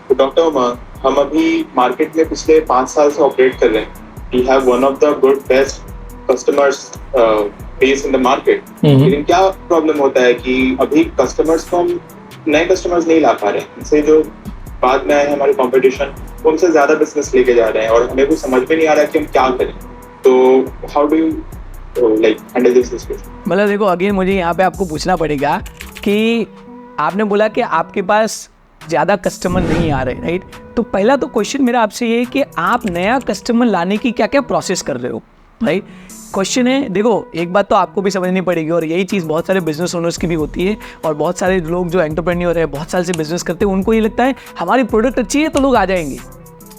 तो डॉक्टर उमा, हम अभी मार्केट में पिछले 5 साल से ऑपरेट कर रहे हैं। We have one of the good best customers base in the market. लेकिन क्या प्रॉब्लम होता है कि अभी कस्टमर्स को हम नए कस्टमर्स नहीं ला पा रहे हैं। इनसे जो बाद में आए हमारे कंपटीशन, वो हमसे ज्यादा बिजनेस लेके जा रहे हैं और हमें कुछ समझ में नहीं आ रहा है कि हम क्या करें। तो how do you like handle this situation? मतलब देखो, अगेन मुझे यहाँ पे आपको पूछना पड़ेगा कि आपने बोला कि आपके पास ज़्यादा कस्टमर नहीं आ रहे, राइट? तो पहला तो क्वेश्चन मेरा आपसे ये है कि आप नया कस्टमर लाने की क्या क्या प्रोसेस कर रहे हो, राइट? क्वेश्चन है, देखो एक बात तो आपको भी समझनी पड़ेगी और यही चीज़ बहुत सारे बिजनेस ओनर्स की भी होती है और बहुत सारे लोग जो एंटरप्रेन्योर है, बहुत साल से बिजनेस करते हैं, उनको ये लगता है हमारी प्रोडक्ट अच्छी है तो लोग आ जाएंगे।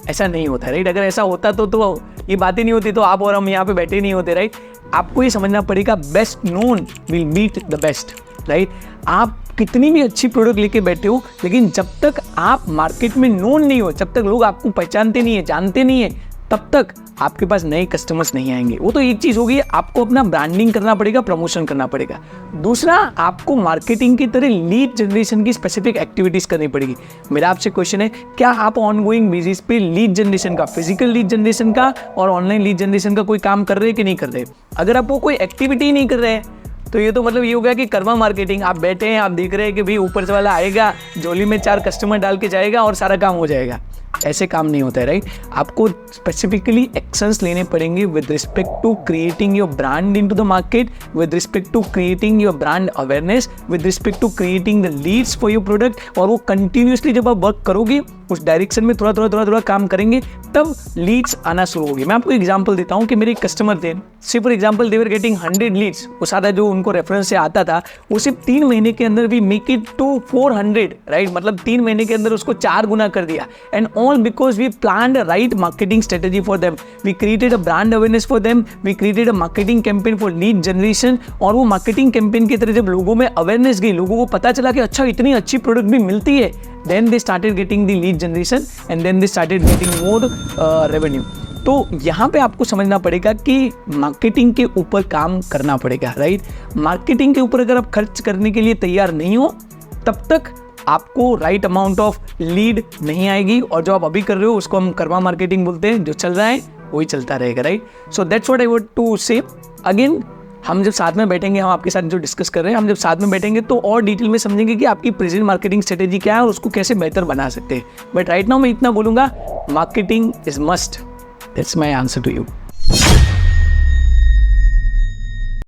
ऐसा नहीं होता, राइट? अगर ऐसा होता तो ये बातें नहीं होती, तो आप और हम यहाँ पे बैठे नहीं होते, राइट? आपको ये समझना पड़ेगा, best known will beat the best, right? आप कितनी भी अच्छी प्रोडक्ट लेके बैठे हो, लेकिन जब तक आप मार्केट में नोन नहीं हो, जब तक लोग आपको पहचानते नहीं है, जानते नहीं है, तब तक आपके पास नए कस्टमर्स नहीं आएंगे। वो तो एक चीज़ होगी, आपको अपना ब्रांडिंग करना पड़ेगा, प्रमोशन करना पड़ेगा। दूसरा, आपको मार्केटिंग की तरह लीड जनरेशन की स्पेसिफिक एक्टिविटीज़ करनी पड़ेगी। मेरा आपसे क्वेश्चन है, क्या आप ऑनगोइंग बेसिस पे लीड जनरेशन का, फिजिकल लीड जनरेशन का और ऑनलाइन लीड जनरेशन का कोई काम कर रहे हैं कि नहीं कर रहे? अगर आप वो कोई एक्टिविटी ही नहीं कर रहे हैं तो ये तो मतलब ये हो गया कि कर्मा मार्केटिंग। आप बैठे हैं, आप देख रहे हैं कि भाई ऊपर से वाला आएगा, झोली में 4 कस्टमर डाल के जाएगा और सारा काम हो जाएगा। ऐसे काम नहीं होता है, राइट? आपको स्पेसिफिकली एक्शंस लेने पड़ेंगे with respect to creating your brand into the market, with respect to creating your brand awareness, with respect to creating the leads for your product. और वो कंटिन्यूसली जब आप वर्क करोगे, उस डायरेक्शन में थोड़ा काम करेंगे, तब लीड्स आना शुरू होगी। मैं आपको एग्जांपल देता हूँ कि मेरे एक कस्टमर थे, सिर्फ for example they were getting 100 leads. वो सादा जो उनको रेफरेंस से आता था, वो सिर्फ 3 महीने के अंदर भी मेक इट टू 400, राइट? मतलब 3 महीने के अंदर उसको 4 गुना कर दिया। And all because we planned a right marketing strategy for them, we created a brand awareness for them, we created a marketing campaign for lead generation. और वो मार्केटिंग कैंपेन की तरह जब लोगों में अवेयरनेस गई, लोगों को पता चला कि अच्छा इतनी अच्छी प्रोडक्ट भी मिलती है, then they started getting the lead generation and then they started getting more revenue। तो यहाँ पे आपको समझना पड़ेगा कि मार्केटिंग के ऊपर काम करना पड़ेगा, राइट? मार्केटिंग के ऊपर अगर आप खर्च करने के लिए तैयार नहीं हो, तब तक आपको राइट अमाउंट ऑफ लीड नहीं आएगी। और जो आप अभी कर रहे हो उसको हम कर्मा मार्केटिंग बोलते हैं। जो चल रहा है वही चलता रहेगा, right? So that's what I want to say. Again, हम जब साथ में बैठेंगे, हम आपके साथ जो डिस्कस कर रहे हैं, हम जब साथ में बैठेंगे तो और डिटेल में समझेंगे कि आपकी प्रेजेंट मार्केटिंग स्ट्रेटेजी क्या है और उसको कैसे बेहतर बना सकते हैं। बट राइट नाउ मैं इतना बोलूँगा, marketing is must. That's my answer to you.